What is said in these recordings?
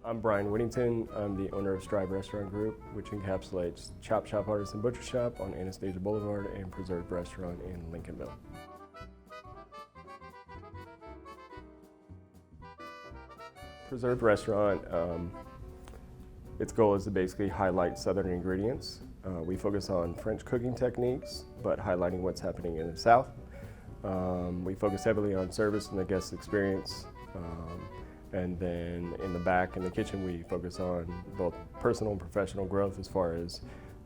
I'm Brian Whittington. I'm the owner of Strive Restaurant Group, which encapsulates Chop Shop Artisan Butcher Shop on Anastasia Boulevard and Preserved Restaurant in Lincolnville. Preserved Restaurant, its goal is to basically highlight Southern ingredients. We focus on French cooking techniques, but highlighting what's happening in the South. We focus heavily on service and the guest experience. And then in the back, in the kitchen, we focus on both personal and professional growth as far as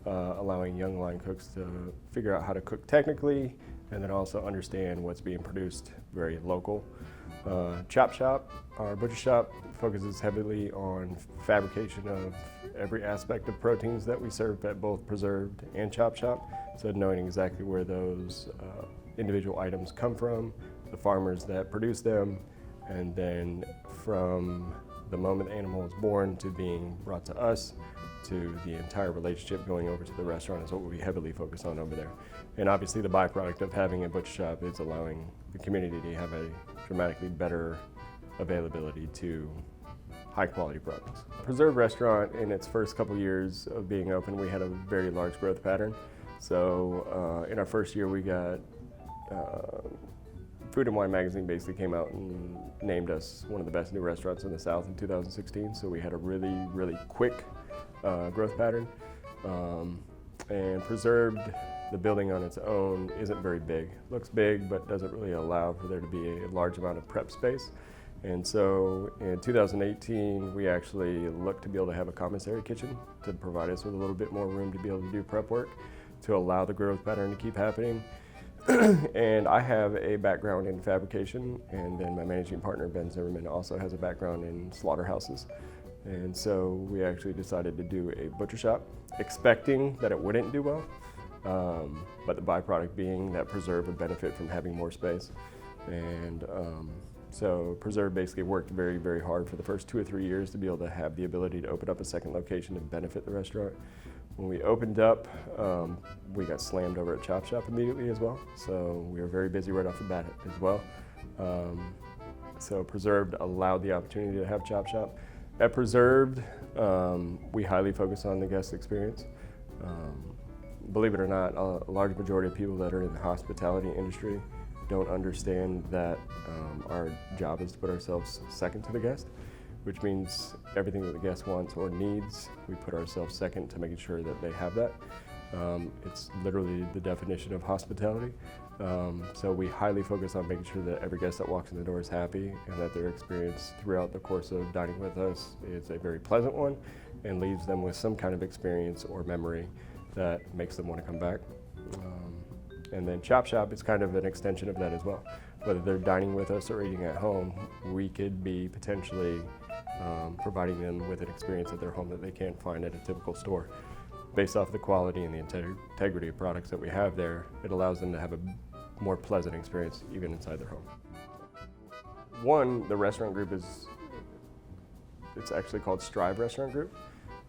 allowing young line cooks to figure out how to cook technically and then also understand what's being produced very local. Chop Shop, our butcher shop, focuses heavily on fabrication of every aspect of proteins that we serve at both Preserved and Chop Shop. So knowing exactly where those individual items come from, the farmers that produce them, and then from the moment the animal is born to being brought to us, to the entire relationship going over to the restaurant is what we heavily focus on over there. And obviously the byproduct of having a butcher shop is allowing the community to have a dramatically better availability to high quality products. Preserved Restaurant, in its first couple years of being open, we had a very large growth pattern. So in our first year we got Food and Wine magazine basically came out and named us one of the best new restaurants in the South in 2016. So we had a really quick growth pattern. And Preserved, the building on its own, isn't very big. Looks big, but doesn't really allow for there to be a large amount of prep space. And so in 2018, we actually looked to be able to have a commissary kitchen to provide us with a little bit more room to be able to do prep work, to allow the growth pattern to keep happening. And I have a background in fabrication, and then my managing partner, Ben Zimmerman, also has a background in slaughterhouses. And so we actually decided to do a butcher shop, expecting that it wouldn't do well, but the byproduct being that Preserve would benefit from having more space. And so Preserve basically worked very hard for the first 2 or 3 years to be able to have the ability to open up a second location to benefit the restaurant. When we opened up, we got slammed over at Chop Shop immediately as well. So we were very busy right off the bat as well. So Preserved allowed the opportunity to have Chop Shop. At Preserved, we highly focus on the guest experience. Believe it or not, a large majority of people that are in the hospitality industry don't understand that our job is to put ourselves second to the guest, which means everything that the guest wants or needs, we put ourselves second to making sure that they have that. It's literally the definition of hospitality. So we highly focus on making sure that every guest that walks in the door is happy and that their experience throughout the course of dining with us is a very pleasant one and leaves them with some kind of experience or memory that makes them want to come back. And then Chop Shop is kind of an extension of that as well. Whether they're dining with us or eating at home, we could be potentially providing them with an experience at their home that they can't find at a typical store. Based off the quality and the integrity of products that we have there, it allows them to have a more pleasant experience even inside their home. One, the restaurant group it's actually called Strive Restaurant Group.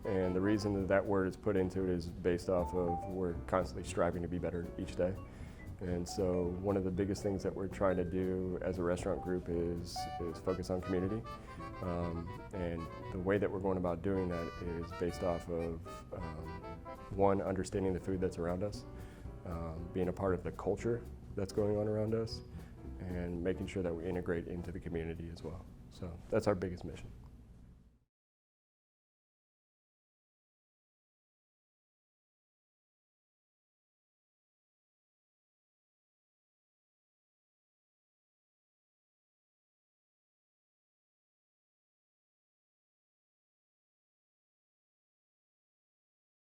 And the reason that word is put into it is based off of we're constantly striving to be better each day. And so one of the biggest things that we're trying to do as a restaurant group is focus on community. And the way that we're going about doing that is based off of, one, understanding the food that's around us, being a part of the culture that's going on around us, and making sure that we integrate into the community as well. So that's our biggest mission.